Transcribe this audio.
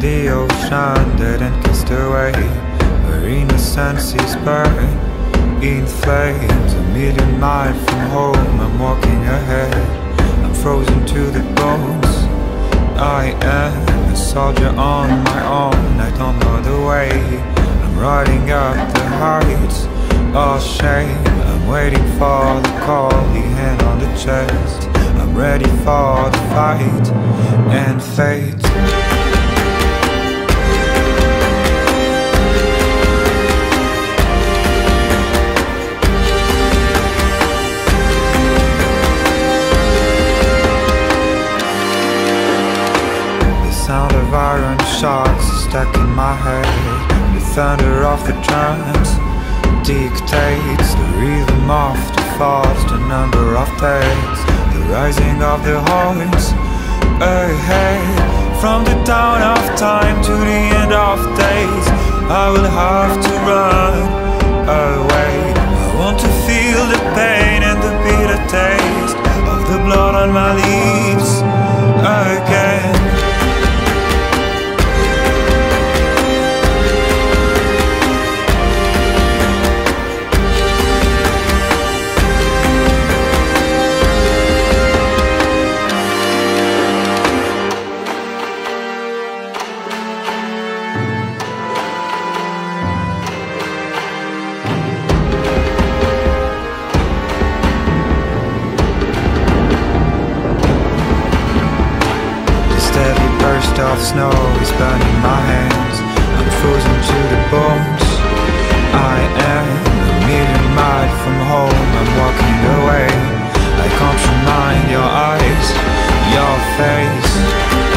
the ocean dead and cast away, where innocence is burned in flames. A million miles from home, I'm walking ahead, I'm frozen to the bones. I am a soldier on my own, I don't know the way. I'm riding up the heights, all shame. I'm waiting for the call, the hand on the chest. I'm ready for the fight and fate. The sound of iron shots stuck in my head. The thunder of the drums dictates the rhythm of the falls, the number of days, the rising of the horns ahead. From the dawn of time to the end of days, I will have to run away. I want to feel the pain and the bitter taste of the blood on my lips again. Of snow is burning my hands, I'm frozen to the bones. I am a million miles from home, I'm walking away. I can't remind your eyes, your face.